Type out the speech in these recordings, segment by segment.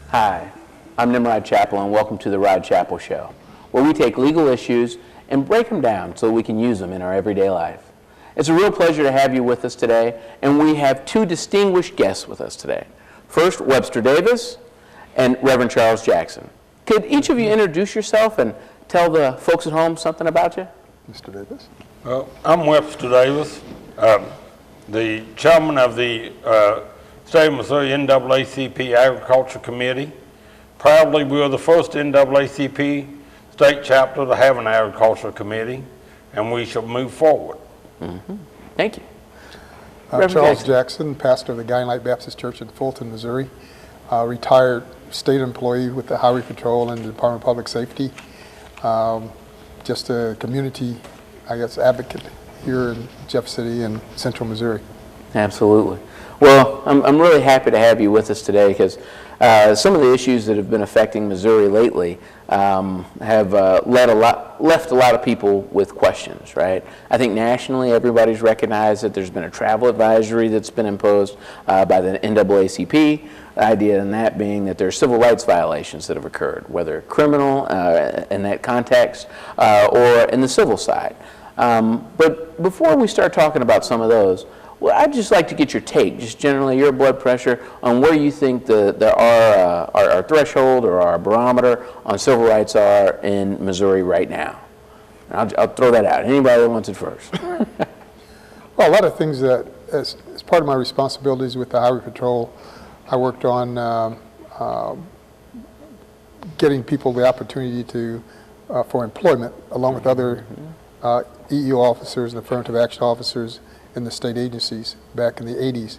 Hi, I'm Nimrod Chappell, and welcome to The Rod Chappell Show, where we take legal issues and break them down so we can use them in our everyday life. It's a real pleasure to have you with us today, and we have two distinguished guests with us today. First, Webster Davis and Reverend Charles Jackson. Could each of you introduce yourself and tell the folks at home something about you? Mr. Davis. Well, I'm Webster Davis, the chairman of the State of Missouri NAACP Agriculture Committee. Proudly, we are the first NAACP state chapter to have an agriculture committee, and we shall move forward. Mm-hmm. Thank you. Charles Jackson, pastor of the Guiding Light Baptist Church in Fulton, Missouri. Retired state employee with the Highway Patrol and the Department of Public Safety. Just a community, advocate here in Jeff City and Central Missouri. Absolutely. Well, I'm really happy to have you with us today because some of the issues that have been affecting Missouri lately have left a lot of people with questions, right? I think nationally everybody's recognized that there's been a travel advisory that's been imposed by the NAACP. The idea in that being that there are civil rights violations that have occurred, whether criminal in that context or in the civil side. But before we start talking about some of those, well, I'd just like to get your take, just generally your blood pressure, on where you think our threshold or our barometer on civil rights are in Missouri right now. And I'll throw that out. Anybody that wants it first. Well, a lot of things that, as part of my responsibilities with the Highway Patrol, I worked on getting people the opportunity for employment, along with other EEO officers and affirmative action officers in the state agencies back in the 80s.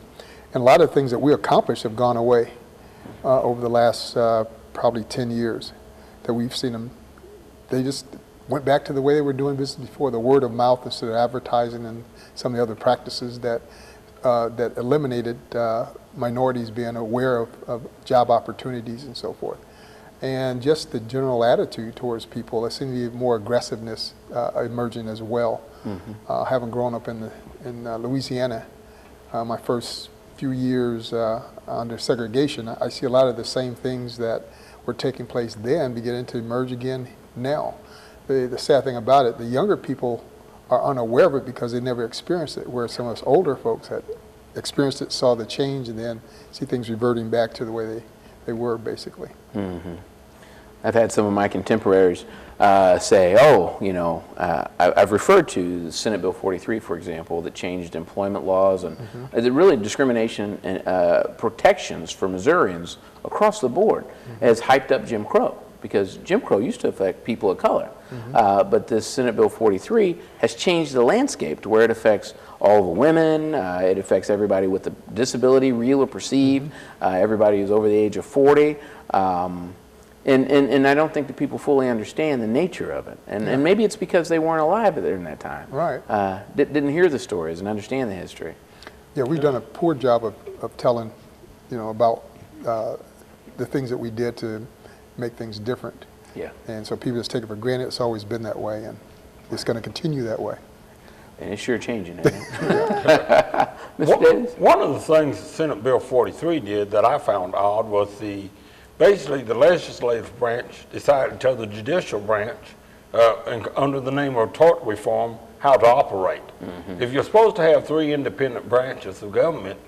And a lot of things that we accomplished have gone away over the last probably 10 years, that we've seen them. They just went back to the way they were doing business before, the word of mouth instead of advertising and some of the other practices that eliminated minorities being aware of job opportunities and so forth. And just the general attitude towards people, there seems to be more aggressiveness emerging as well. Mm-hmm. Having grown up in Louisiana, my first few years under segregation, I see a lot of the same things that were taking place then beginning to emerge again now. The sad thing about it, the younger people are unaware of it because they never experienced it, whereas some of us older folks had experienced it, saw the change, and then see things reverting back to the way they were, basically. Mm-hmm. I've had some of my contemporaries say, I've referred to the Senate Bill 43, for example, that changed employment laws and really discrimination and protections for Missourians across the board has hyped up Jim Crow, because Jim Crow used to affect people of color. But this Senate Bill 43 has changed the landscape to where it affects all the women, it affects everybody with a disability, real or perceived, everybody who's over the age of 40. And I don't think that people fully understand the nature of it. And maybe it's because they weren't alive during that time. Right. Didn't hear the stories and understand the history. Yeah, we've done a poor job of telling, about the things that we did to make things different. Yeah. And so people just take it for granted. It's always been that way, and it's going to continue that way. And it's sure changing, isn't it? Mr. Davis? One of the things Senate Bill 43 did that I found odd was basically the legislative branch decided to tell the judicial branch, under the name of tort reform, how to operate. If you're supposed to have three independent branches of government,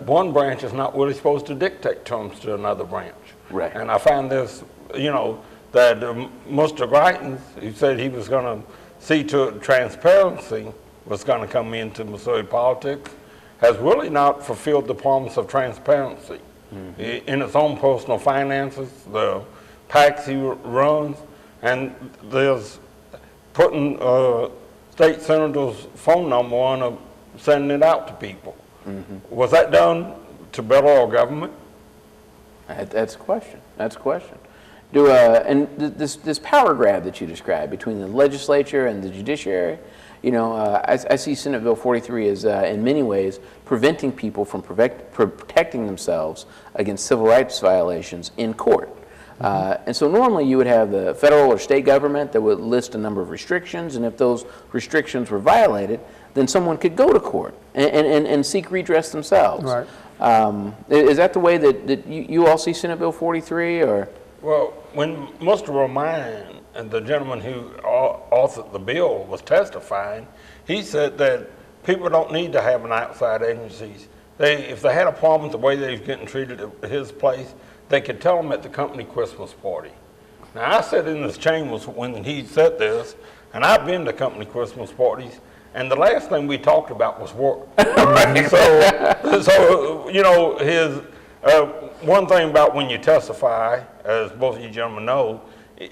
one branch is not really supposed to dictate terms to another branch. Right. And I found this, that Mr. Greitens, who said he was going to see to it transparency was going to come into Missouri politics, has really not fulfilled the promise of transparency in its own personal finances, the PACs he runs, and there's putting state senators' phone number on sending it out to people. Was that done to better our government? That's a question. That's a question. This power grab that you described between the legislature and the judiciary, I see Senate Bill 43 as, in many ways, preventing people from protecting themselves against civil rights violations in court. And so normally you would have the federal or state government that would list a number of restrictions, and if those restrictions were violated, then someone could go to court and seek redress themselves. Right. Is that the way that you all see Senate Bill 43, or? Well, when Mr. Romain, and the gentleman who authored the bill, was testifying, he said that people don't need to have an outside agencies. If they had a problem with the way they was getting treated at his place, they could tell them at the company Christmas party. Now, I sat in this chambers when he said this, and I've been to company Christmas parties, and the last thing we talked about was work. So his one thing about when you testify, as both of you gentlemen know,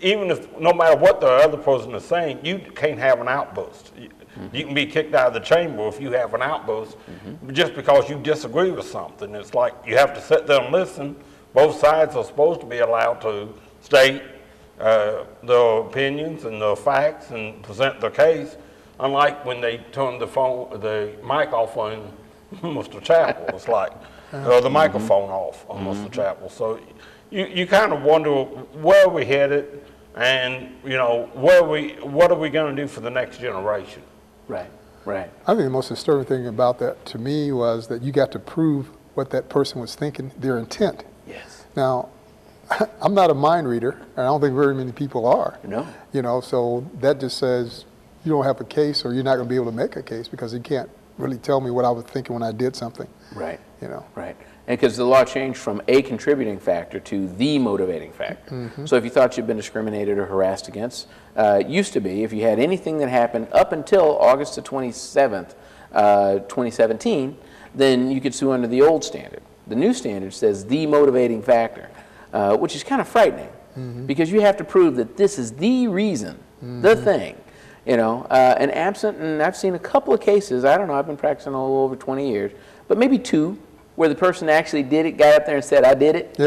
even if no matter what the other person is saying, you can't have an outburst. You can be kicked out of the chamber if you have an outburst, just because you disagree with something. It's like you have to sit there and listen. Both sides are supposed to be allowed to state their opinions and their facts and present their case, unlike when they turn the mic off on Mr. Chappell. It's like, or the microphone off on Mr. Chappell. So you kind of wonder where we headed, and what are we going to do for the next generation? Right, right. I think the most disturbing thing about that to me was that you got to prove what that person was thinking, their intent. Yes. Now, I'm not a mind reader, and I don't think very many people are. No. So that just says you don't have a case, or you're not going to be able to make a case because you can't really tell me what I was thinking when I did something. Right. Right. And because the law changed from a contributing factor to the motivating factor. So if you thought you'd been discriminated or harassed against, used to be, if you had anything that happened up until August the 27th, 2017, then you could sue under the old standard. The new standard says the motivating factor, which is kind of frightening, because you have to prove that this is the reason, the thing. And absent, and I've seen a couple of cases, I don't know, I've been practicing a little over 20 years, but maybe two, where the person actually did it, got up there and said, I did it,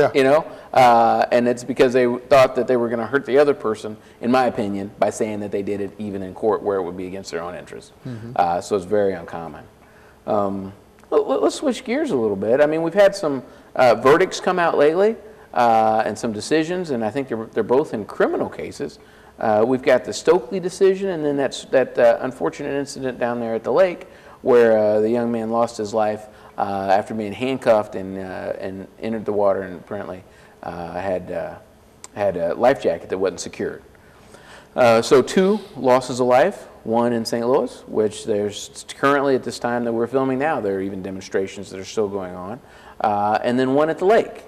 and it's because they thought that they were going to hurt the other person, in my opinion, by saying that they did it even in court where it would be against their own interests. So it's very uncommon. Let's switch gears a little bit. I mean, we've had some verdicts come out lately and some decisions, and I think they're both in criminal cases. We've got the Stokely decision, and then that unfortunate incident down there at the lake where the young man lost his life after being handcuffed and entered the water and apparently had a life jacket that wasn't secured. So 2 losses of life, one in St. Louis, which there's currently at this time that we're filming now, there are even demonstrations that are still going on, and then one at the lake.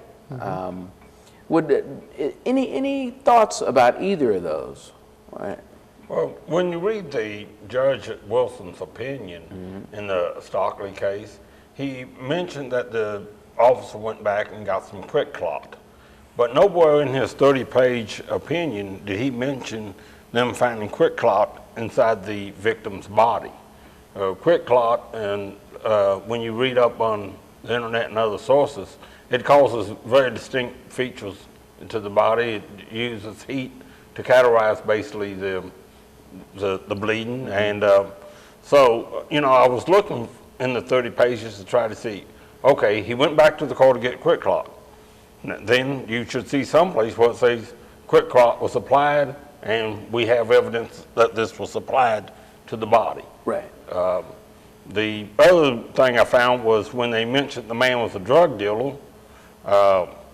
Any thoughts about either of those? Right. Well, when you read the Judge Wilson's opinion in the Stokely case, he mentioned that the officer went back and got some quick clot. But nowhere in his 30-page opinion did he mention them finding quick clot inside the victim's body. Quick clot, and when you read up on the internet and other sources, it causes very distinct features to the body. It uses heat to cauterize basically the bleeding. And so, I was looking in the 30 pages to try to see, okay, he went back to the court to get quick clot. Then you should see someplace where it says quick clot was applied, and we have evidence that this was applied to the body. Right. The other thing I found was when they mentioned the man was a drug dealer,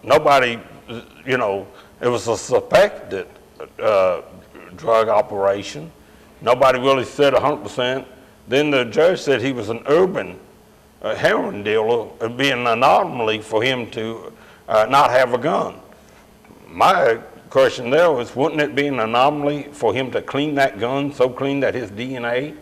nobody, it was a suspected drug operation. Nobody really said 100%. Then the judge said he was an urban heroin dealer. It'd be an anomaly for him to not have a gun. My question there was, wouldn't it be an anomaly for him to clean that gun so clean that his DNA,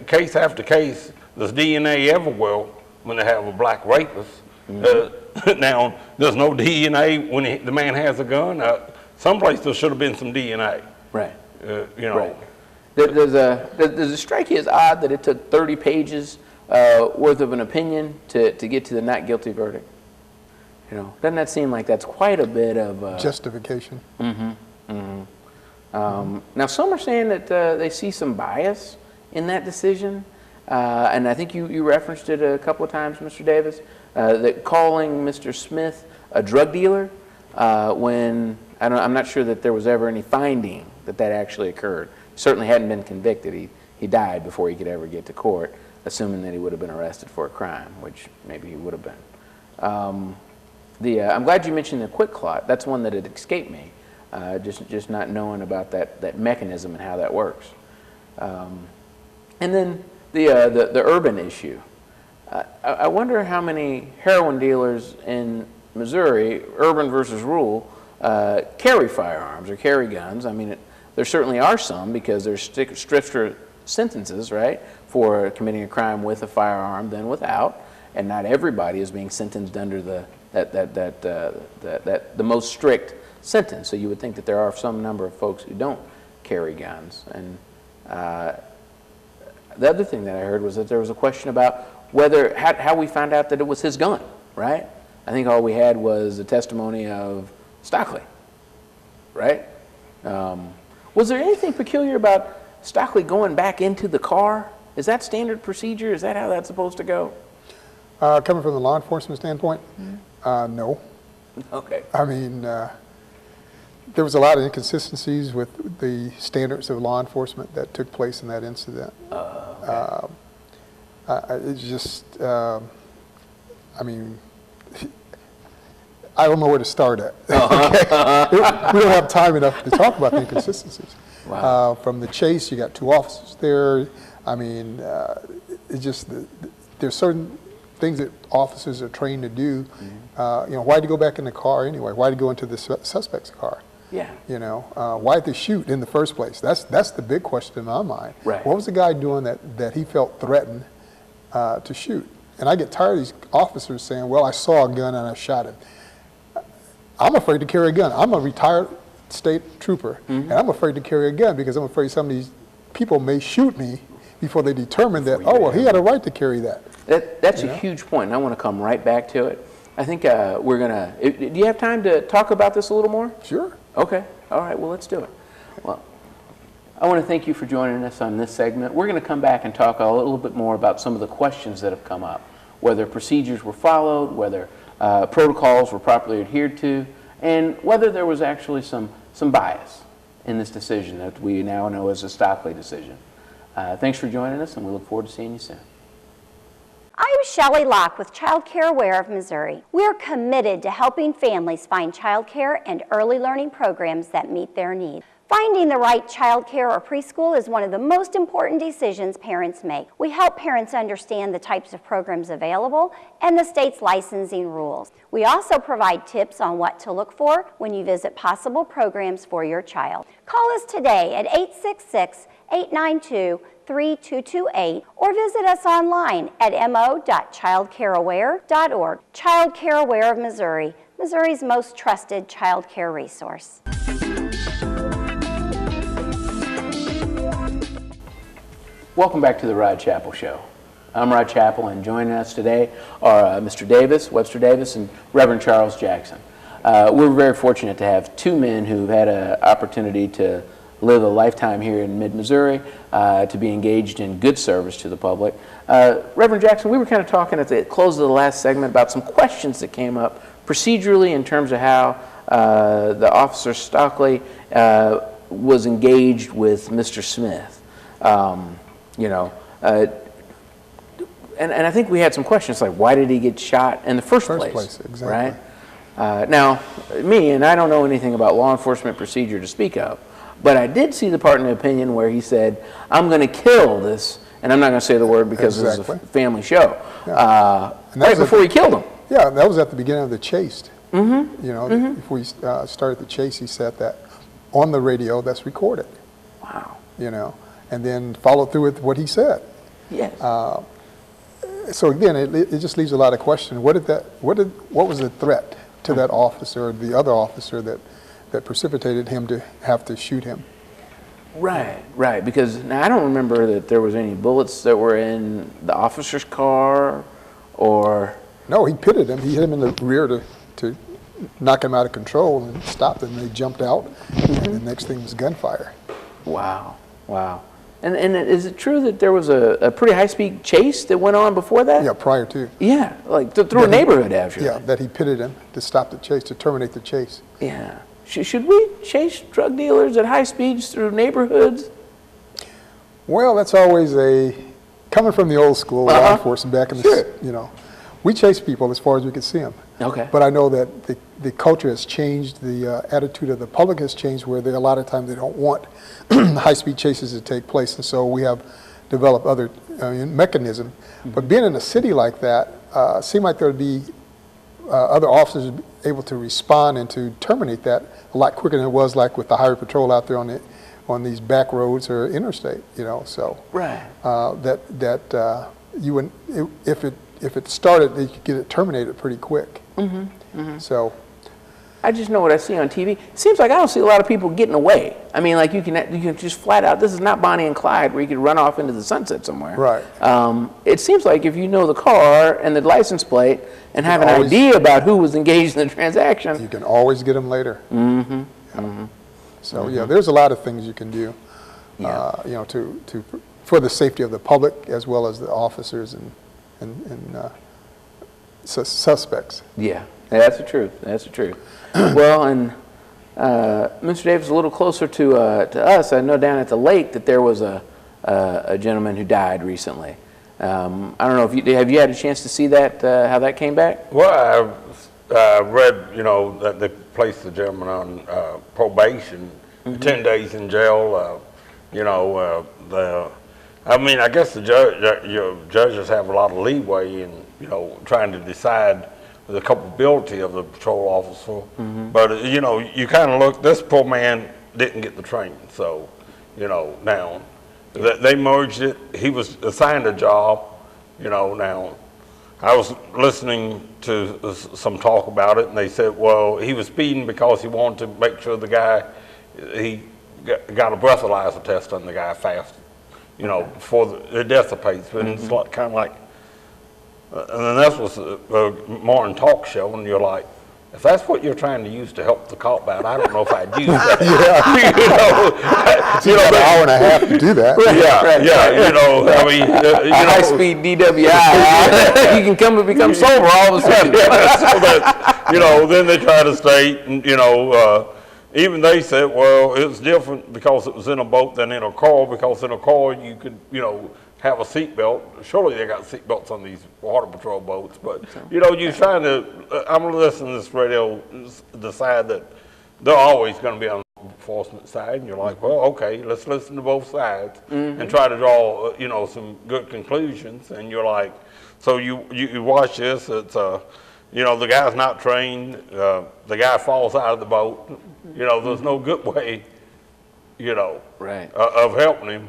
case after case, there's DNA everywhere when they have a black rapist. Now, there's no DNA when the man has a gun. Someplace there should have been some DNA. Right. Right. Does it strike you as odd that it took 30 pages worth of an opinion to get to the not guilty verdict? You know, doesn't that seem like that's quite a bit of Justification. Now, some are saying that they see some bias in that decision, and I think you referenced it a couple of times, Mr. Davis, that calling Mr. Smith a drug dealer when I'm not sure that there was ever any finding that actually occurred. Certainly hadn't been convicted. He died before he could ever get to court, assuming that he would have been arrested for a crime, which maybe he would have been. I'm glad you mentioned the quick clot. That's one that had escaped me, just not knowing about that mechanism and how that works. And then the urban issue. I wonder how many heroin dealers in Missouri, urban versus rural, carry firearms or carry guns. I mean, there certainly are some because there's stricter sentences, right, for committing a crime with a firearm than without, and not everybody is being sentenced under the most strict sentence. So you would think that there are some number of folks who don't carry guns. And the other thing that I heard was that there was a question about how we found out that it was his gun, right? I think all we had was the testimony of Stockley, right? Was there anything peculiar about Stockley going back into the car? Is that standard procedure? Is that how that's supposed to go? Coming from the law enforcement standpoint, no. Okay. I mean, there was a lot of inconsistencies with the standards of law enforcement that took place in that incident. Okay. It's just, I mean, I don't know where to start at. We don't have time enough to talk about the inconsistencies. Wow. From the chase, you got 2 officers there. I mean, it's just, there's certain things that officers are trained to do. You know, why'd you go back in the car anyway? Why'd you go into the suspect's car? Yeah. You know, why'd they shoot in the first place? That's the big question in my mind. Right. What was the guy doing that he felt threatened to shoot? And I get tired of these officers saying, well, I saw a gun and I shot him. I'm afraid to carry a gun. I'm a retired state trooper, and I'm afraid to carry a gun because I'm afraid some of these people may shoot me before they determine that, oh, well, he had a right to carry that. That's a huge point, and I want to come right back to it. I think we're going to... Do you have time to talk about this a little more? Sure. Okay. All right. Well, let's do it. Well, I want to thank you for joining us on this segment. We're going to come back and talk a little bit more about some of the questions that have come up, whether procedures were followed, whether protocols were properly adhered to, and whether there was actually some bias in this decision that we now know as a Stockley decision. Thanks for joining us, and we look forward to seeing you soon. I'm Shelley Locke with Child Care Aware of Missouri. We're committed to helping families find child care and early learning programs that meet their needs. Finding the right child care or preschool is one of the most important decisions parents make. We help parents understand the types of programs available and the state's licensing rules. We also provide tips on what to look for when you visit possible programs for your child. Call us today at 866-892-3228 or visit us online at mo.childcareaware.org. Child Care Aware of Missouri, Missouri's most trusted child care resource. Welcome back to the Rod Chappell Show. I'm Rod Chappell, and joining us today are Mr. Davis, Webster Davis, and Reverend Charles Jackson. We're very fortunate to have 2 men who've had an opportunity to live a lifetime here in mid-Missouri, to be engaged in good service to the public. Reverend Jackson, we were kind of talking at the close of the last segment about some questions that came up procedurally in terms of how the Officer Stockley was engaged with Mr. Smith. You know, and I think we had some questions like, why did he get shot in the first place? Exactly. Right? Now, and I don't know anything about law enforcement procedure to speak of, but I did see the part in the opinion where he said, I'm going to kill this, and I'm not going to say the word because this is a family show, right before he killed him. Yeah, that was at the beginning of the chase. You know, before we started the chase, he said that on the radio that's recorded. Wow. You know, and then followed through with what he said. Yes. So again, it just leaves a lot of questions. What was the threat to that officer, or the other officer that precipitated him to have to shoot him? Right. Because now I don't remember that there was any bullets that were in the officer's car, or... No, he pitted him. He hit him in the rear to to knock him out of control and stop them. They jumped out, and the next thing was gunfire. Wow, wow. And is it true that there was a pretty high-speed chase that went on before that? Yeah, prior to. Yeah, like through a neighborhood, actually. Yeah, that he pitted him to stop the chase, to terminate the chase. Yeah. Should we chase drug dealers at high speeds through neighborhoods? Well, that's always coming from the old school law enforcement back in the, we chase people as far as we can see them. Okay. But I know that the culture has changed, the attitude of the public has changed, where a lot of times they don't want high-speed chases to take place, and so we have developed other mechanisms. But being in a city like that, seemed like there would be other officers able to respond and to terminate that a lot quicker than it was like with the highway patrol out there on these back roads or interstate, so. Right. You would, if it started, you could get it terminated pretty quick. So. I just know what I see on TV. It seems like I don't see a lot of people getting away. I mean, like you can just flat out, this is not Bonnie and Clyde where you could run off into the sunset somewhere. Right. It seems like if you know the car and the license plate and have an idea about who was engaged in the transaction. You can always get them later. So yeah, there's a lot of things you can do, for the safety of the public as well as the officers and suspects. Yeah, that's the truth. That's the truth. Well, and Mr. Davis, a little closer to us, I know down at the lake that there was a gentleman who died recently. I don't know if have you had a chance to see that, how that came back? Well, I read, that they placed the gentleman on probation, 10 days in jail. I guess the judges have a lot of leeway in, trying to decide the culpability of the patrol officer. But, you kind of look, this poor man didn't get the training. So, now they merged it. He was assigned a job, now. I was listening to some talk about it, and they said, well, he was speeding because he wanted to make sure the guy, he got a breathalyzer test on the guy fast, before it dissipates. But it's kind of like, and then this was a morning talk show, and you're like, if that's what you're trying to use to help the cop out, I don't know if I'd use that. It's about an hour and a half to do that. A high-speed DWI, you can come and become sober all of a sudden. Then they try to state, and even they said, well, it's different because it was in a boat than in a car, because in a car you could, have a seatbelt. Surely they got seatbelts on these water patrol boats, but you're trying to. I'm listening to this radio decide that they're always going to be on the enforcement side, and you're like, well, okay, let's listen to both sides and try to draw, some good conclusions. And you're like, so you watch this. It's the guy's not trained. The guy falls out of the boat. There's no good way, right. Of helping him.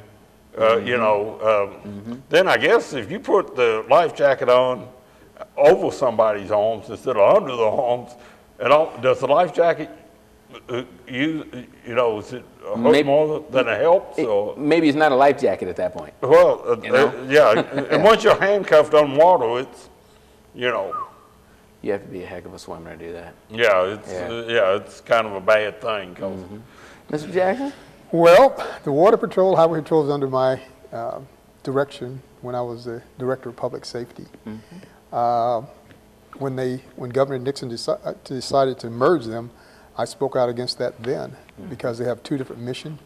Then I guess if you put the life jacket on over somebody's arms instead of under the arms, does the life jacket is it hurt more than it helps? Or? Maybe it's not a life jacket at that point. Well, yeah, and once you're handcuffed on water, it's You have to be a heck of a swimmer to do that. Yeah, it's kind of a bad thing. Mr. Jackson? Well, the Water Patrol, Highway Patrol is under my direction when I was the Director of Public Safety. When Governor Nixon decided to merge them, I spoke out against that then because they have two different missions,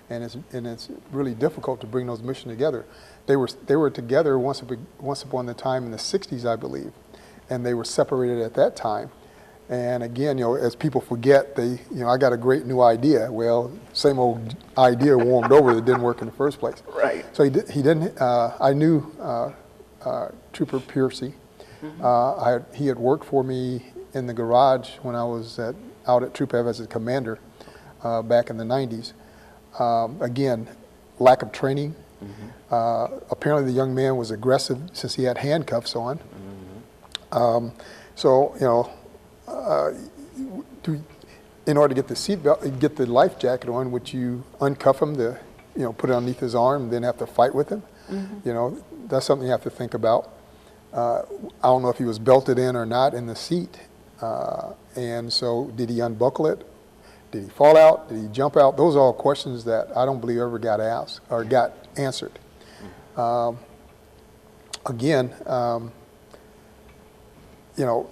and it's really difficult to bring those missions together. They were together once upon a time in the 60s, I believe, and they were separated at that time. And again, as people forget, I got a great new idea. Well, same old idea warmed over that didn't work in the first place. Right. So he didn't. I knew Trooper Piercy. He had worked for me in the garage when I was out at Troop F as a commander back in the 90s. Again, lack of training. Apparently, the young man was aggressive since he had handcuffs on. In order to get the seatbelt, get the life jacket on, which you uncuff him to, put it underneath his arm, and then have to fight with him. That's something you have to think about. I don't know if he was belted in or not in the seat, And so did he unbuckle it? Did he fall out? Did he jump out? Those are all questions that I don't believe ever got asked or got answered. Again, you know,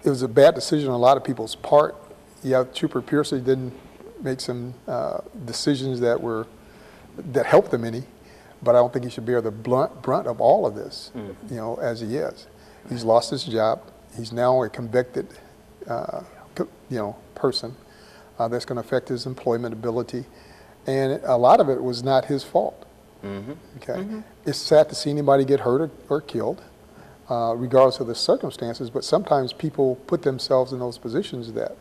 it was a bad decision on a lot of people's part. Yeah, Trooper Piercy didn't make some decisions that helped them any, but I don't think he should bear the brunt of all of this, you know, as he is. He's lost his job. He's now a convicted, you know, person that's going to affect his employment ability, and a lot of it was not his fault. Okay, it's sad to see anybody get hurt or killed, regardless of the circumstances. But sometimes people put themselves in those positions that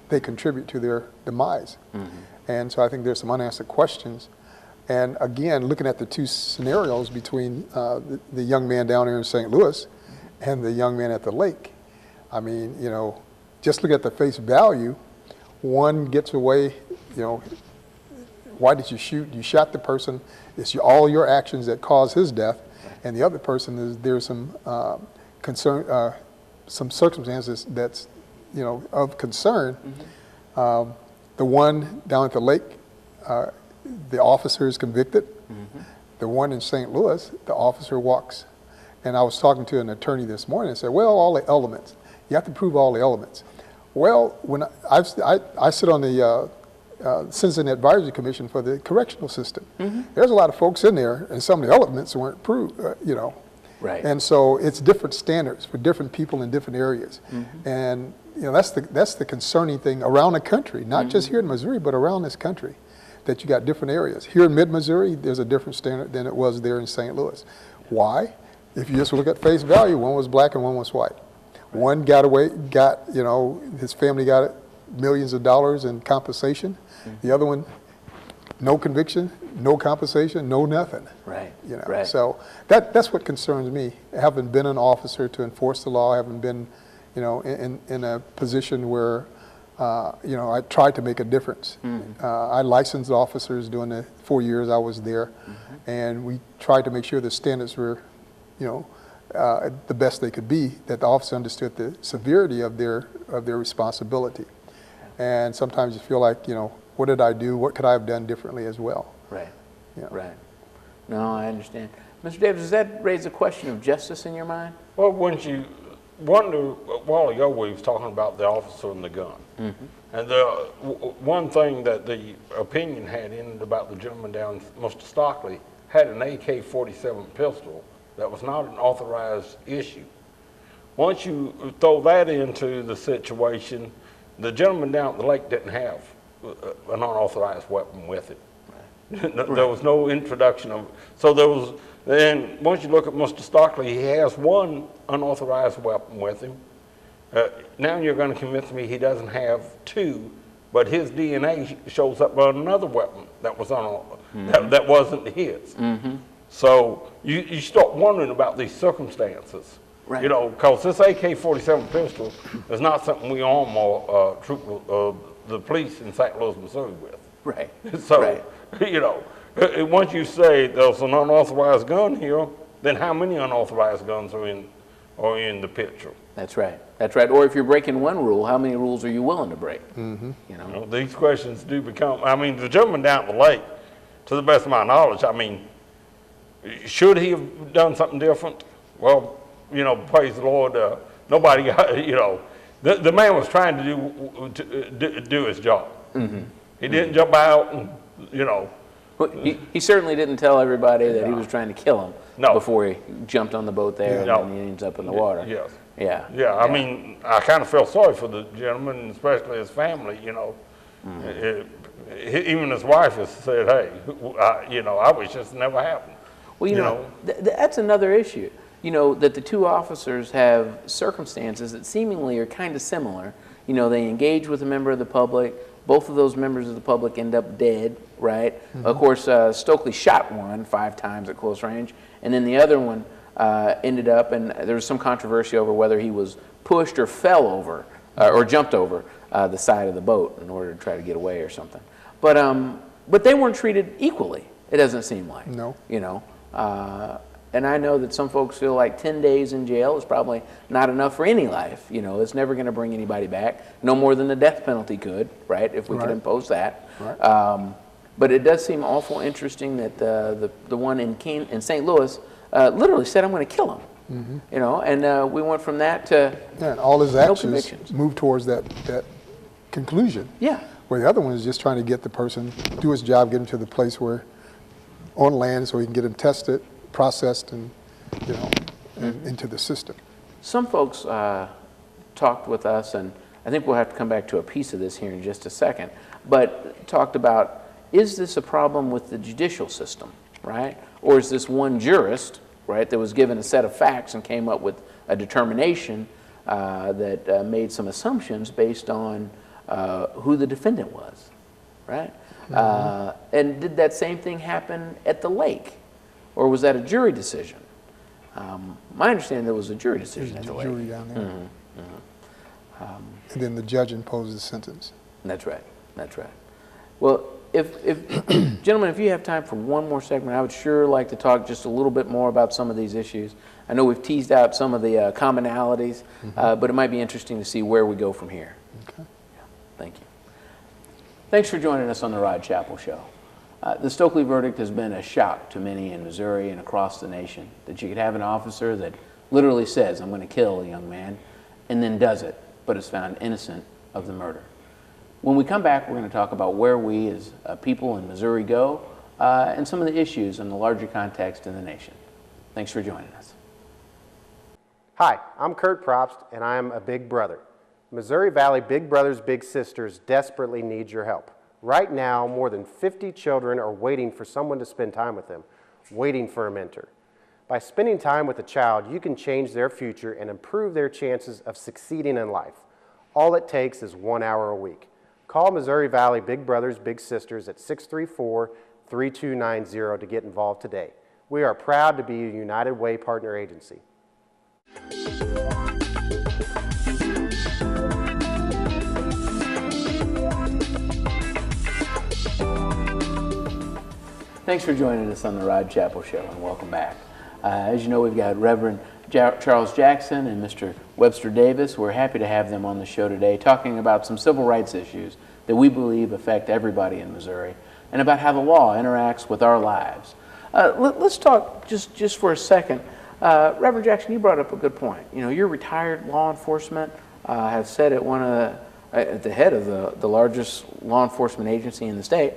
they contribute to their demise, and so I think there's some unanswered questions. And again, looking at the two scenarios between the young man down here in St. Louis and the young man at the lake, I mean, you know, just look at the face value. One gets away, you know, why did you shoot? You shot the person. It's all your actions that caused his death. And the other person, there's some concern, some circumstances that's, you know, of concern. The one down at the lake, the officer is convicted. The one in St. Louis, the officer walks. And I was talking to an attorney this morning and said, well, all the elements. You have to prove all the elements. Well, when I sit on the Citizen Advisory Commission for the correctional system. There's a lot of folks in there, and some of the elements weren't proved, you know. Right. And so it's different standards for different people in different areas. And you know, that's the concerning thing around the country, not just here in Missouri, but around this country, that you got different areas. Here in mid-Missouri, there's a different standard than it was there in St. Louis. Why? If you just look at face value, one was black and one was white. One got away, you know, his family got millions of dollars in compensation. The other one, no conviction, no compensation, no nothing. Right. You know. Right. So that's what concerns me. Having been an officer to enforce the law, having been, you know, in a position where, you know, I tried to make a difference. I licensed officers during the 4 years I was there, and we tried to make sure the standards were, you know, the best they could be, that the officer understood the severity of their responsibility. And sometimes you feel like, you know, what did I do? What could I have done differently as well? Right. Yeah. Right. No, I understand. Mr. Davis, does that raise a question of justice in your mind? Well, wouldn't you wonder, a while ago we was talking about the officer and the gun. And the one thing that the opinion had in it about the gentleman down, Mr. Stockley, had an AK-47 pistol that was not an authorized issue. Once you throw that into the situation, the gentleman down at the lake didn't have an unauthorized weapon with it. There was no introduction of it. So there was, then once you look at Mr. Stockley, he has one unauthorized weapon with him. Now you're going to convince me he doesn't have two, but his DNA shows up on another weapon that was that wasn't his. So you start wondering about these circumstances. Right. You know, because this AK-47 pistol is not something we arm the police in St. Louis, Missouri with. Right. So, right. you know, once you say there's an unauthorized gun here, then how many unauthorized guns are in the picture? That's right. That's right. Or if you're breaking one rule, how many rules are you willing to break? You know? These questions do become, I mean, the gentleman down at the lake, to the best of my knowledge, I mean, should he have done something different? Well, you know, praise the Lord, nobody got, you know, the man was trying to do his job. He didn't jump out and, you know. Well, he certainly didn't tell everybody that he was trying to kill him before he jumped on the boat there and then he ends up in the water. Yes. Yeah. Yeah, I mean, I kind of felt sorry for the gentleman, especially his family, you know. Even his wife has said, hey, you know, I wish this never happened. Well, you know, that's another issue. You know, that the two officers have circumstances that seemingly are kind of similar. You know, they engage with a member of the public. Both of those members of the public end up dead, right? Of course, Stokely shot one 5 times at close range, and then the other one ended up, and there was some controversy over whether he was pushed or fell over or jumped over the side of the boat in order to try to get away or something. But they weren't treated equally. It doesn't seem like. No. You know, And I know that some folks feel like 10 days in jail is probably not enough for any life. You know, it's never going to bring anybody back, no more than the death penalty could, right, if we could impose that. Right. But it does seem awful interesting that the one in St. Louis literally said, I'm going to kill him. You know, and we went from that to and all his no actions convictions. move towards that conclusion. Yeah. Where the other one is just trying to get the person, do his job, get him to the place where, on land, so he can get him tested, processed, and, you know, and into the system. Some folks talked with us, and I think we'll have to come back to a piece of this here in just a second, but talked about, is this a problem with the judicial system, right? Or is this one jurist, right, that was given a set of facts and came up with a determination that made some assumptions based on who the defendant was, right? And did that same thing happen at the lake? Or was that a jury decision? My understanding there was a jury decision at the lake. Jury down there. And then the judge imposes the sentence. That's right. That's right. Well, if gentlemen, if you have time for one more segment, I would sure like to talk just a little bit more about some of these issues. I know we've teased out some of the commonalities, but it might be interesting to see where we go from here. Okay. Yeah, thank you. Thanks for joining us on the Rod Chappell Show. The Stokely verdict has been a shock to many in Missouri and across the nation, that you could have an officer that literally says, I'm going to kill a young man, and then does it, but is found innocent of the murder. When we come back, we're going to talk about where we as people in Missouri go and some of the issues in the larger context in the nation. Thanks for joining us. Hi, I'm Kurt Probst, and I'm a big brother. Missouri Valley Big Brothers Big Sisters desperately need your help. Right now, more than 50 children are waiting for someone to spend time with them, waiting for a mentor. By spending time with a child, you can change their future and improve their chances of succeeding in life. All it takes is 1 hour a week. Call Missouri Valley Big Brothers Big Sisters at 634-3290 to get involved today. We are proud to be a United Way partner agency. Thanks for joining us on the Rod Chappell Show, and welcome back. As you know, we've got Reverend Charles Jackson and Mr. Webster Davis. We're happy to have them on the show today, talking about some civil rights issues that we believe affect everybody in Missouri, and about how the law interacts with our lives. Let's talk just for a second. Reverend Jackson, you brought up a good point. You know, you're retired law enforcement, have said at the head of the largest law enforcement agency in the state.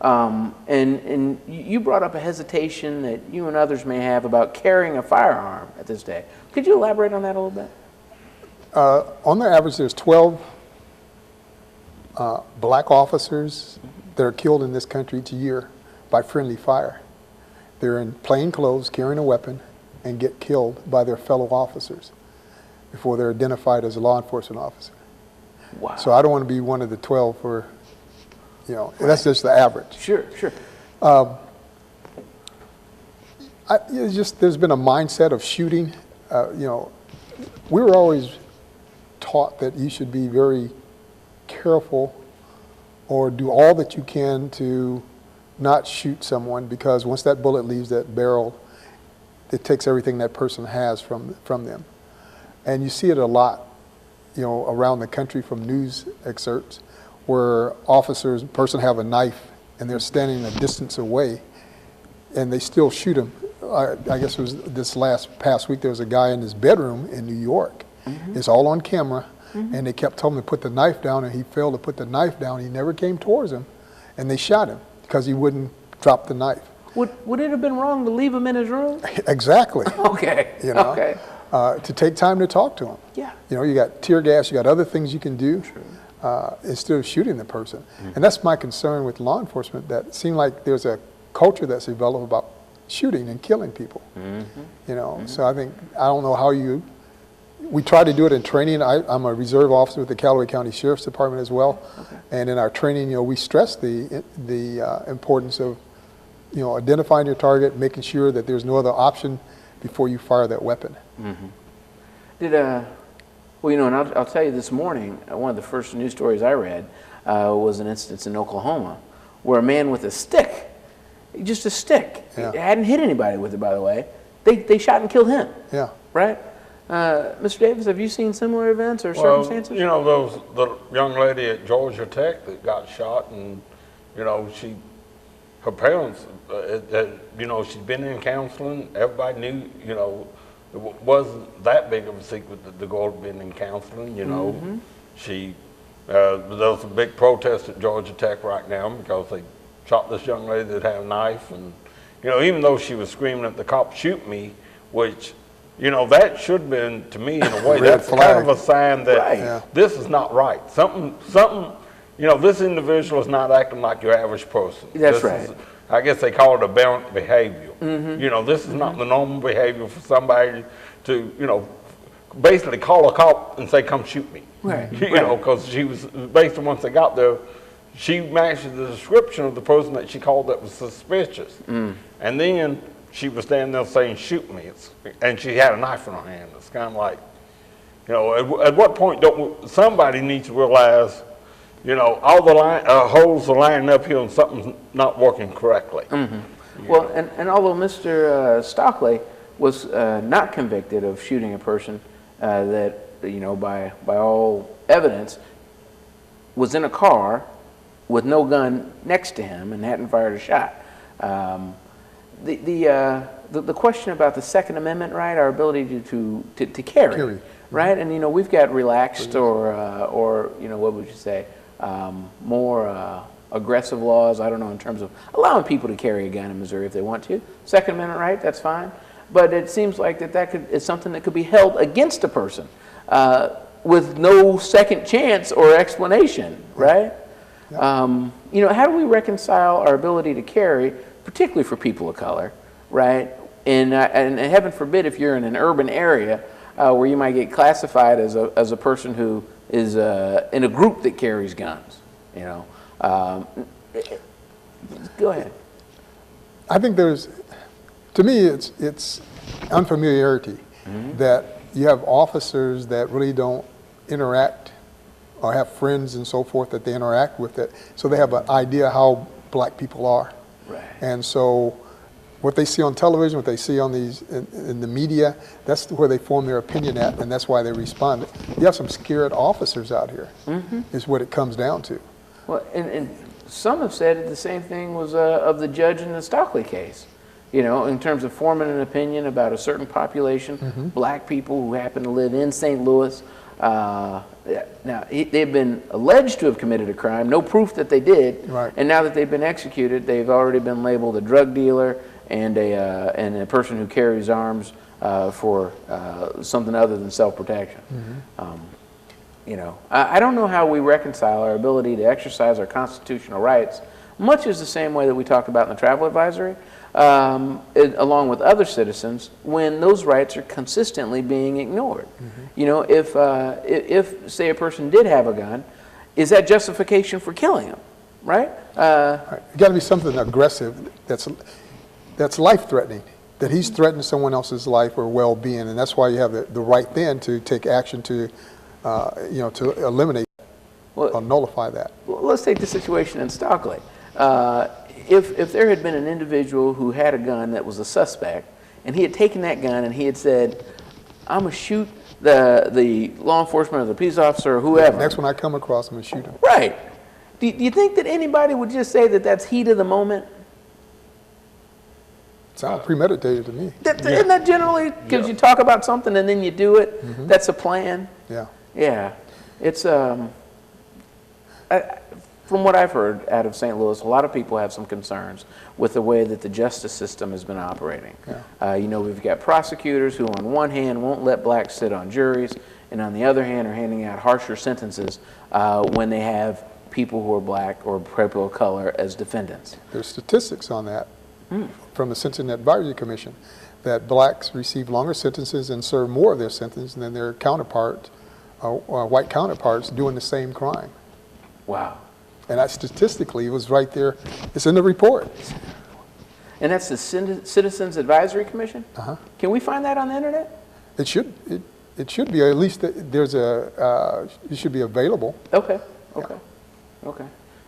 And you brought up a hesitation that you and others may have about carrying a firearm at this day. Could you elaborate on that a little bit? On the average, there's 12 black officers that are killed in this country each year by friendly fire. They're in plain clothes, carrying a weapon, and get killed by their fellow officers before they're identified as a law enforcement officer. Wow. So I don't want to be one of the 12 for, you know, that's just the average. Sure. There's been a mindset of shooting. You know, we were always taught that you should be very careful or do all that you can to not shoot someone, because once that bullet leaves that barrel, it takes everything that person has from them. And you see it a lot, you know, around the country from news excerpts where person have a knife and they're standing a distance away and they still shoot him. I guess it was this past week, there was a guy in his bedroom in New York. It's all on camera, and they kept telling him to put the knife down, and he failed to put the knife down. He never came towards him, and they shot him because he wouldn't drop the knife. Would it have been wrong to leave him in his room? Exactly. Okay. You know, Okay. To take time to talk to him. Yeah. You know, you got tear gas, you got other things you can do instead of shooting the person. And that's my concern with law enforcement, that it seems like there's a culture that's developed about shooting and killing people. You know, so I don't know how we try to do it in training. I'm a reserve officer with the Callaway County Sheriff's Department as well. Okay. And in our training, you know, we stress the importance of, you know, identifying your target, making sure that there's no other option before you fire that weapon. Well, you know, and I'll tell you, this morning, one of the first news stories I read was an instance in Oklahoma where a man with a stick, just a stick, Yeah. hadn't hit anybody with it, by the way, they shot and killed him, Yeah. right? Mr. Davis, have you seen similar events or Well, circumstances? you know, the young lady at Georgia Tech that got shot, and you know, her parents, you know, she'd been in counseling. Everybody knew, you know, it wasn't that big of a secret that the girl had been in counseling. You know, there's a big protest at Georgia Tech right now because they shot this young lady that had a knife, and you know, even though she was screaming at the cops, "Shoot me," which, you know, that should have been, to me, in a way, Red that's flag. kind of a sign that Right. Yeah. this is not right. Something, you know, this individual is not acting like your average person. That's This right. is, I guess they call it aberrant behavior. You know, this is not the normal behavior for somebody to, you know, basically call a cop and say, "Come shoot me." Right. You know, because she was, based on once they got there, she matched the description of the person that she called that was suspicious. And then she was standing there saying, "Shoot me," and she had a knife in her hand. It's kind of like, you know, at what point somebody needs to realize, you know, all the holes are lining up here and something's not working correctly. Well, and although Mr. Stockley was not convicted of shooting a person that, you know, by all evidence, was in a car with no gun next to him and hadn't fired a shot. The question about the Second Amendment right, our ability to carry, right? And you know, we've got relaxed or you know, what would you say, more aggressive laws. I don't know, in terms of allowing people to carry a gun in Missouri if they want to. Second Amendment right, that's fine. But it seems like it's something that could be held against a person with no second chance or explanation, right? You know, how do we reconcile our ability to carry, particularly for people of color, right? And heaven forbid if you're in an urban area where you might get classified as a person who is in a group that carries guns, you know. Go ahead. I think to me, it's unfamiliarity that you have officers that really don't interact or have friends and so forth that they interact with it, so they have an idea how black people are. Right. And so what they see on television, what they see on in the media, that's where they form their opinion at, and that's why they respond. You have some scared officers out here, is what it comes down to. Well, and some have said the same thing was of the judge in the Stockley case, you know, in terms of forming an opinion about a certain population, black people who happen to live in St. Louis. Now, they've been alleged to have committed a crime, no proof that they did, Right. and now that they've been executed, they've already been labeled a drug dealer and a person who carries arms for something other than self-protection. You know, I don't know how we reconcile our ability to exercise our constitutional rights, much as the same way that we talked about in the travel advisory, along with other citizens, when those rights are consistently being ignored. You know, if say a person did have a gun, is that justification for killing him, right? It got to be something aggressive that's life-threatening, that he's threatening someone else's life or well-being, and that's why you have the right then to take action to, you know, to eliminate or nullify that. Well, let's take the situation in Stockley. If there had been an individual who had a gun that was a suspect, and he had taken that gun and he had said, "I'm gonna shoot the law enforcement or the police officer or whoever." Next one I come across, I'm going to shoot him. Right. Do you think that anybody would just say that that's heat of the moment? Sounds premeditated to me. Isn't that generally, because you talk about something and then you do it, that's a plan? Yeah. Yeah. It's, from what I've heard out of St. Louis, a lot of people have some concerns with the way that the justice system has been operating. Yeah. You know, we've got prosecutors who on one hand won't let blacks sit on juries, and on the other hand are handing out harsher sentences when they have people who are black or people of color as defendants. There's statistics on that from the Sentencing Advisory Commission, that blacks receive longer sentences and serve more of their sentence than their counterparts, white counterparts, doing the same crime. Wow. And that statistically, it was right there. It's in the report. And that's the Citizens Advisory Commission? Can we find that on the internet? It should be, at least it should be available. Okay.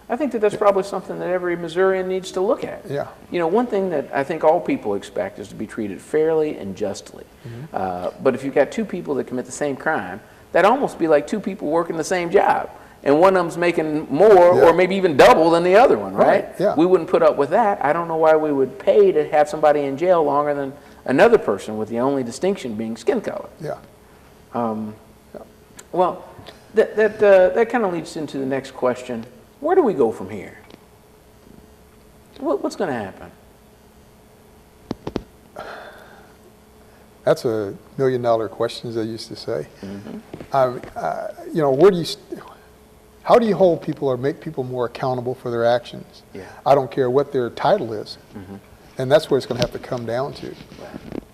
I think that that's probably something that every Missourian needs to look at. Yeah. You know, one thing that I think all people expect is to be treated fairly and justly. But if you've got two people that commit the same crime, that'd almost be like two people working the same job. And one of them's making more Yeah. or maybe even double than the other one, right? Yeah. We wouldn't put up with that. I don't know why we would pay to have somebody in jail longer than another person, with the only distinction being skin color. Yeah. Well, that kind of leads into the next question. Where do we go from here? What's going to happen? That's a $1 million question, as they used to say. You know, where do you, how do you hold people or make people more accountable for their actions? Yeah. I don't care what their title is. And that's where it's going to have to come down to.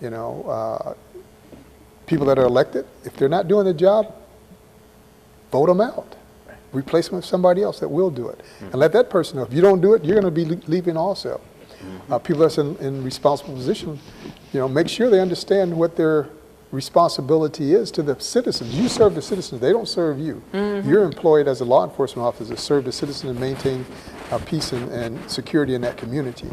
You know, people that are elected, if they're not doing the job, vote them out. Replace them with somebody else that will do it. And let that person know, if you don't do it, you're going to be leaving also. People that's in responsible position, you know, make sure they understand what their responsibility is to the citizens. You serve the citizens, they don't serve you. You're employed as a law enforcement officer to serve the citizens and maintain peace and security in that community.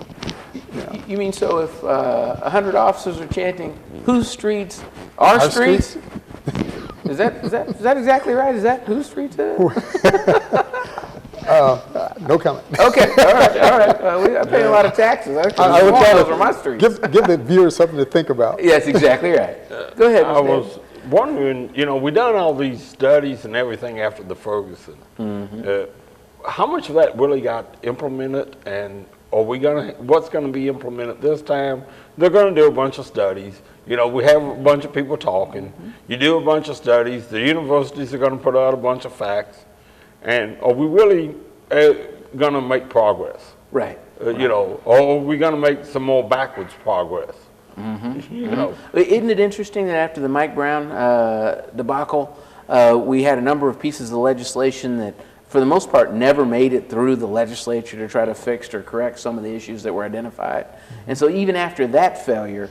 You mean so if 100 officers are chanting, whose streets? Our streets? Is that exactly right? Is that whose streets? No comment. Okay, all right. I pay a lot of taxes. I would try those to are my streets. give the viewers something to think about. Yes, exactly right. Go ahead, I Mr. was wondering, you know, we done all these studies and everything after the Ferguson. How much of that really got implemented, and are we gonna? What's going to be implemented this time? They're going to do a bunch of studies. You know, we have a bunch of people talking. You do a bunch of studies. The universities are going to put out a bunch of facts, and are we really going to make progress? Right. You know, or are we going to make some more backwards progress? You know. Isn't it interesting that after the Mike Brown debacle, we had a number of pieces of legislation that, for the most part, never made it through the legislature to try to fix or correct some of the issues that were identified. And so even after that failure,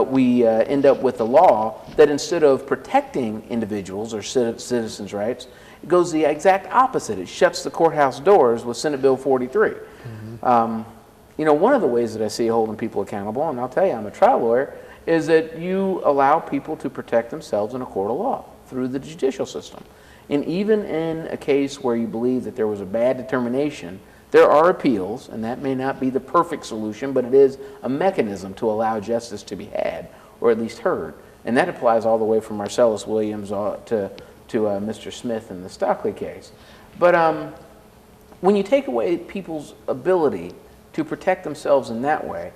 we end up with a law that, instead of protecting individuals or citizens' rights, it goes the exact opposite. It shuts the courthouse doors with Senate Bill 43. You know, one of the ways that I see holding people accountable, and I'll tell you, I'm a trial lawyer, is that you allow people to protect themselves in a court of law through the judicial system. And even in a case where you believe that there was a bad determination, there are appeals, and that may not be the perfect solution, but it is a mechanism to allow justice to be had, or at least heard. And that applies all the way from Marcellus Williams to Mr. Smith in the Stockley case. But when you take away people's ability to protect themselves in that way,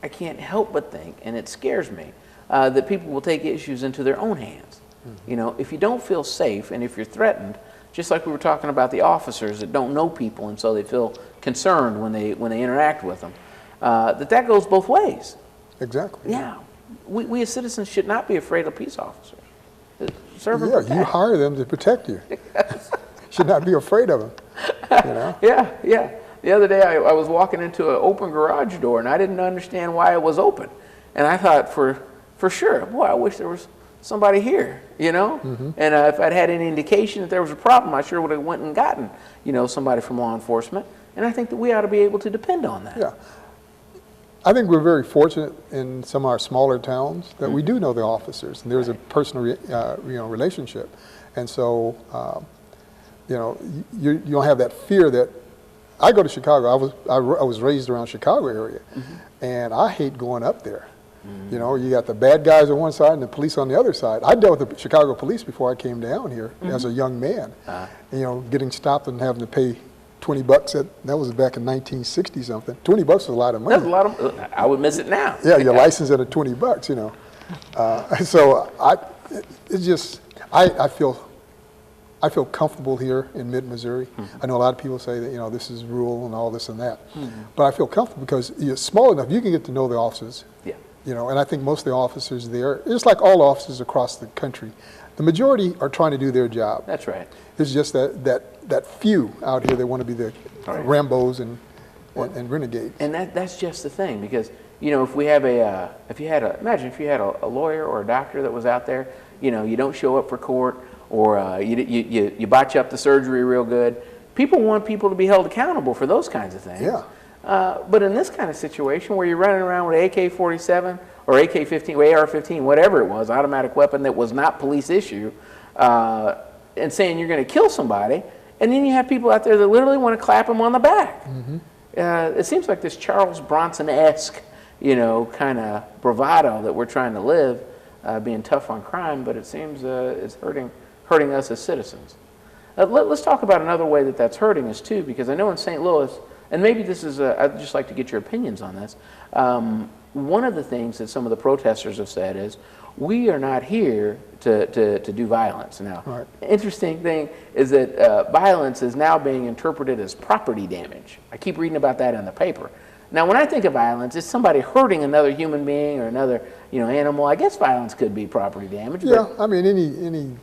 I can't help but think, and it scares me, that people will take issues into their own hands. You know, if you don't feel safe and if you're threatened, just like we were talking about the officers that don't know people and so they feel concerned when they interact with them, that goes both ways. Exactly. Yeah. We as citizens should not be afraid of peace officers. Serve and Yeah, protect. you hire them to protect you. Should not be afraid of them. You know? Yeah. The other day I was walking into an open garage door and I didn't understand why it was open. And I thought for sure, boy, I wish there was somebody here, you know? And if I'd had any indication that there was a problem, I sure would have went and gotten, you know, somebody from law enforcement. And I think that we ought to be able to depend on that. Yeah. I think we're very fortunate in some of our smaller towns that we do know the officers, and there's a personal relationship. And so, you know, you don't have that fear that, I go to Chicago, I was raised around Chicago area, and I hate going up there. You know, you got the bad guys on one side and the police on the other side. I dealt with the Chicago police before I came down here as a young man. You know, getting stopped and having to pay $20 that was back in 1960 something. $20 was a lot of money. That's a lot of, I would miss it now. Yeah, your license at $20, you know. So I feel comfortable here in mid-Missouri. I know a lot of people say that, you know, this is rural and all this and that. But I feel comfortable because you're small enough, you can get to know the officers. Yeah. You know, and I think most of the officers there, just like all officers across the country, the majority are trying to do their job. That's right. It's just that few out here that want to be the Rambos and renegades. And that's just the thing, because, you know, if you had a lawyer or a doctor that was out there, you know, you don't show up for court, or you botch up the surgery real good, people want people to be held accountable for those kinds of things. Yeah. But in this kind of situation where you're running around with an AK-47 or AK-15, or AR-15, whatever it was, automatic weapon that was not police issue, and saying you're going to kill somebody, and then you have people out there that literally want to clap them on the back. It seems like this Charles Bronson-esque, kind of bravado that we're trying to live, being tough on crime, but it seems it's hurting us as citizens. Let's talk about another way that that's hurting us too, because I know in St. Louis, and maybe this is, I'd just like to get your opinions on this. One of the things that some of the protesters have said is, we are not here to do violence. Now, Right. interesting thing is that violence is now being interpreted as property damage. I keep reading about that in the paper. Now, when I think of violence, it's somebody hurting another human being or another, animal. I guess violence could be property damage. Yeah, I mean, any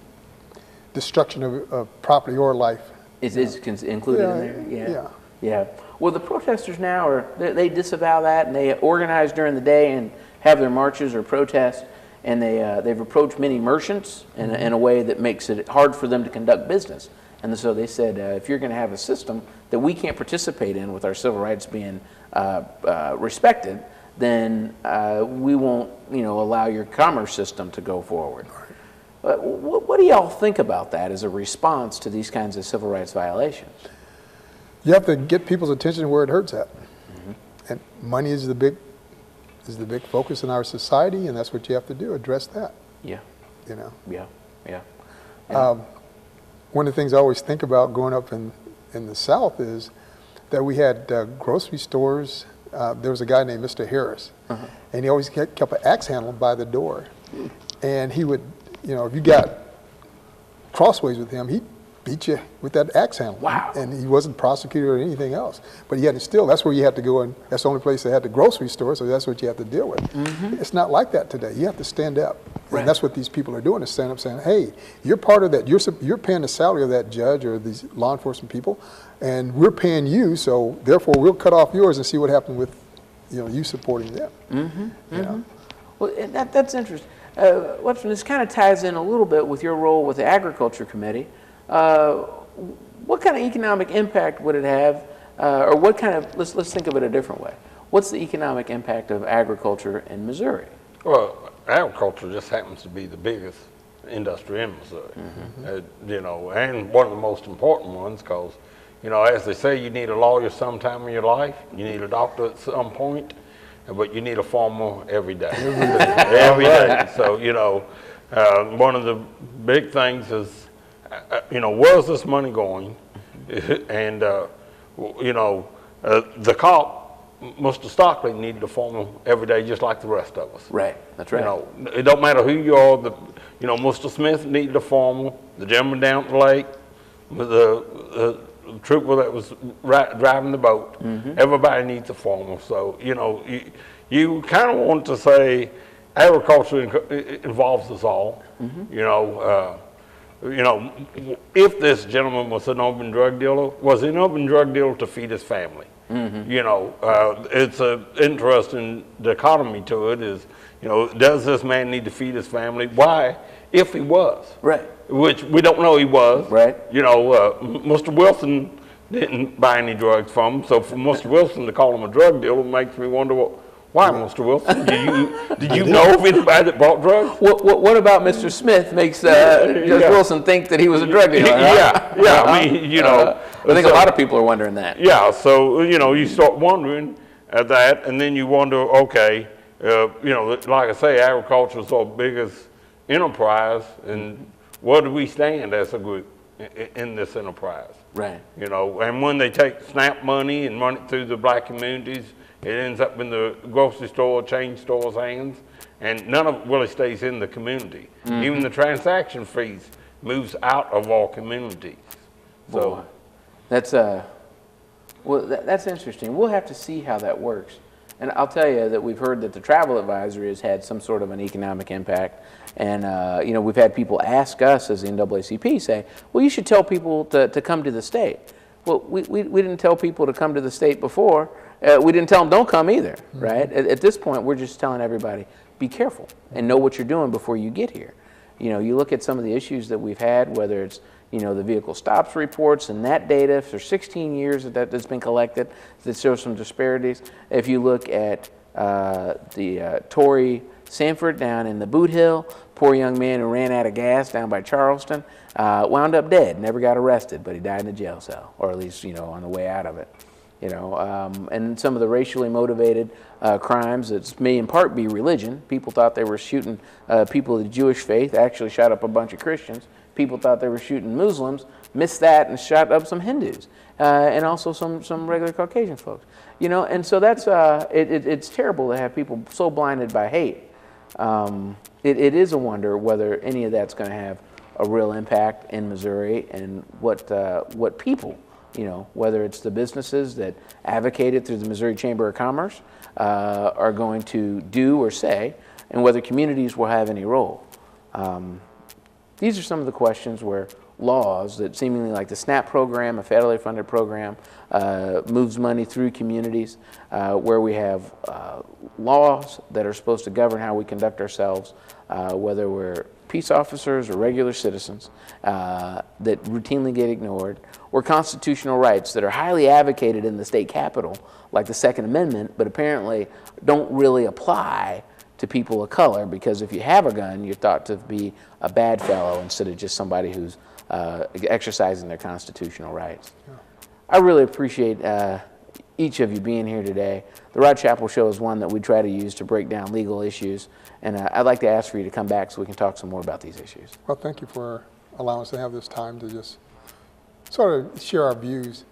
destruction of property or life. Is included in there? Yeah. Yeah. Well, the protesters now they disavow that, and they organize during the day and have their marches or protests, and they've approached many merchants in a way that makes it hard for them to conduct business. And so they said, if you're going to have a system that we can't participate in with our civil rights being respected, then we won't, allow your commerce system to go forward. What do y'all think about that as a response to these kinds of civil rights violations? You have to get people's attention where it hurts at. And money is the big focus in our society, and that's what you have to do, address that, Yeah. Yeah. One of the things I always think about growing up in the South is that we had grocery stores. There was a guy named Mr. Harris, and he always kept an axe handle by the door. And he would, if you got crossways with him, he'd beat you with that axe handle. Wow. And he wasn't prosecuted or anything else. But he had to still, that's where you had to go, and that's the only place that had the grocery store, so that's what you have to deal with. It's not like that today. You have to stand up. Right. And that's what these people are doing, is stand up saying, hey, you're part of that. You're paying the salary of that judge or these law enforcement people, and we're paying you, so therefore we'll cut off yours and see what happens with you supporting them. Well, that's interesting. This kind of ties in a little bit with your role with the Agriculture Committee. What kind of economic impact would it have, or what kind of, let's think of it a different way. What's the economic impact of agriculture in Missouri? Well, agriculture just happens to be the biggest industry in Missouri, and one of the most important ones, because, as they say, you need a lawyer sometime in your life, you need a doctor at some point, but you need a farmer every day. Every day. So, one of the big things is, where's this money going? And, the cop, Mr. Stockley, needed a farmer every day just like the rest of us. Right, that's right. It don't matter who you are. Mr. Smith needed a farmer. The gentleman down at the lake, the trooper that was driving the boat. Everybody needs a farmer. So, you kind of want to say agriculture involves us all. If this gentleman was an open drug dealer, was an open drug dealer to feed his family? It's an interesting dichotomy to it is, does this man need to feed his family? Why? If he was. Right. Which we don't know he was. Right. Mr. Wilson didn't buy any drugs from him, so for Mr. Wilson to call him a drug dealer makes me wonder, why, Mr. Wilson? Did you know of anybody that bought drugs? What about Mr. Smith makes Judge Wilson think that he was a drug dealer? Yeah. I mean, I think a lot of people are wondering that. Yeah, so, you start wondering at that, and then you wonder, okay, like I say, agriculture is our biggest enterprise, and where do we stand as a group in this enterprise? Right. And when they take SNAP money and run it through the black communities, it ends up in the grocery store, chain stores' hands, and none of it really stays in the community. Even the transaction fees moves out of our communities. So that's that's interesting. We'll have to see how that works. And I'll tell you that we've heard that the travel advisory has had some sort of an economic impact. And, we've had people ask us as the NAACP say, well, you should tell people to come to the state. Well, we didn't tell people to come to the state before. We didn't tell them don't come either, right? At this point, we're just telling everybody, be careful and know what you're doing before you get here. You look at some of the issues that we've had, whether it's, the vehicle stops reports and that data for 16 years that's been collected that shows some disparities. If you look at the Tory Sanford down in the Boot Hill, poor young man who ran out of gas down by Charleston, wound up dead, never got arrested, but he died in a jail cell, or at least, on the way out of it. And some of the racially motivated crimes, it's may in part be religion. People thought they were shooting people of the Jewish faith, actually shot up a bunch of Christians. People thought they were shooting Muslims, missed that and shot up some Hindus, and also some regular Caucasian folks. And so that's, it's terrible to have people so blinded by hate. It is a wonder whether any of that's going to have a real impact in Missouri, and what people, whether it's the businesses that advocated through the Missouri Chamber of Commerce are going to do or say, and whether communities will have any role. These are some of the questions where laws that seemingly, like the SNAP program, a federally funded program, moves money through communities, where we have laws that are supposed to govern how we conduct ourselves, whether we're peace officers or regular citizens, that routinely get ignored, or constitutional rights that are highly advocated in the state capitol, like the Second Amendment, but apparently don't really apply to people of color, because if you have a gun, you're thought to be a bad fellow instead of just somebody who's exercising their constitutional rights. Yeah. I really appreciate each of you being here today. The Rod Chapel Show is one that we try to use to break down legal issues, and I'd like to ask for you to come back so we can talk some more about these issues. Well, thank you for allowing us to have this time to just sort of share our views.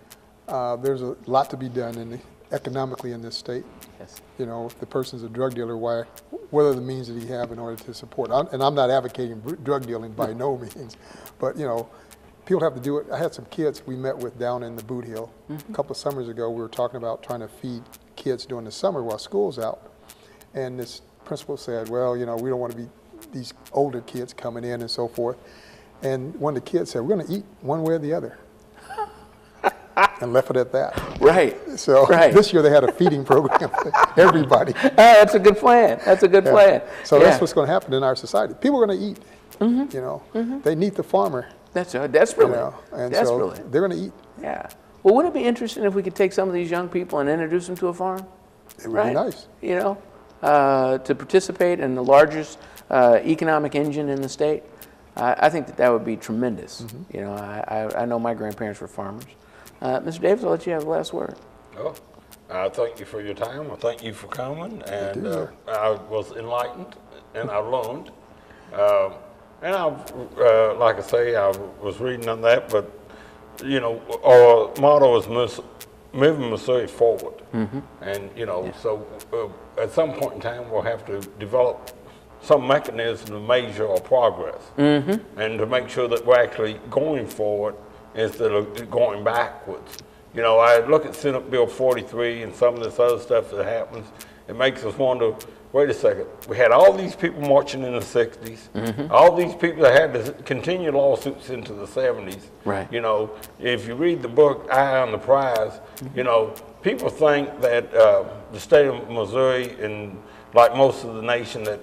There's a lot to be done economically in this state. Yes. If the person's a drug dealer, what are the means that he have in order to support? And I'm not advocating drug dealing by no means, but people have to do it. I had some kids we met with down in the Boot Hill a couple of summers ago. We were talking about trying to feed kids during the summer while school's out, and this principal said, well, we don't want to be these older kids coming in and so forth. And one of the kids said, we're going to eat one way or the other. And left it at that. Right. So this year they had a feeding program for everybody. That's a good plan. That's a good plan. So that's what's going to happen in our society. People are going to eat. They need the farmer. That's desperately. And desperately. so they're going to eat. Yeah. Well, wouldn't it be interesting if we could take some of these young people and introduce them to a farm? It would be nice. To participate in the largest economic engine in the state. I think that would be tremendous. I know my grandparents were farmers. Mr. Davis, I'll let you have the last word. Oh, I thank you for your time. I thank you for coming, and I was enlightened and I learned. And like I say, I was reading on that, but our motto is moving Missouri forward. And so at some point in time, we'll have to develop some mechanism to measure our progress, and to make sure that we're actually going forward instead of going backwards. I look at Senate Bill 43 and some of this other stuff that happens. It makes us wonder, wait a second, we had all these people marching in the 60s, all these people that had to continue lawsuits into the 70s. Right. If you read the book, Eye on the Prize, people think that the state of Missouri, and like most of the nation, that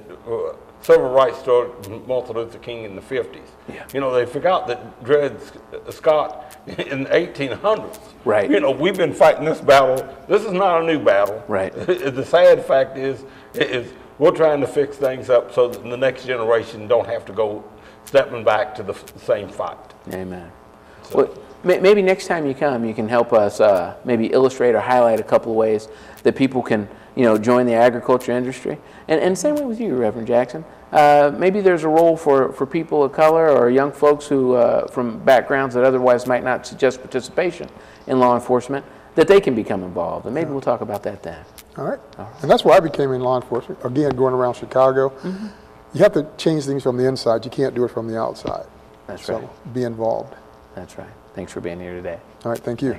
civil rights started with Martin Luther King in the 50s. Yeah. They forgot that Dred Scott in the 1800s. Right. We've been fighting this battle. This is not a new battle. Right. The sad fact is we're trying to fix things up so that the next generation don't have to go stepping back to the same fight. Amen. So. Well, maybe next time you come, you can help us maybe illustrate or highlight a couple of ways that people can join the agriculture industry. And same way with you, Reverend Jackson. Maybe there's a role for people of color or young folks who from backgrounds that otherwise might not suggest participation in law enforcement, that they can become involved. And maybe we'll talk about that then. All right. And that's why I became in law enforcement. Again, going around Chicago, you have to change things from the inside. You can't do it from the outside. That's right. So be involved. That's right. Thanks for being here today. All right. Thank you.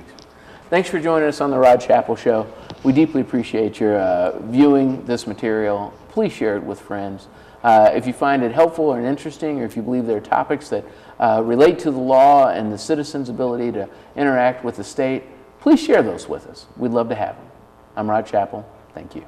Thanks for joining us on the Rod Chapel Show. We deeply appreciate your viewing this material. Please share it with friends. If you find it helpful or interesting, or if you believe there are topics that relate to the law and the citizens' ability to interact with the state, please share those with us. We'd love to have them. I'm Rod Chapel. Thank you.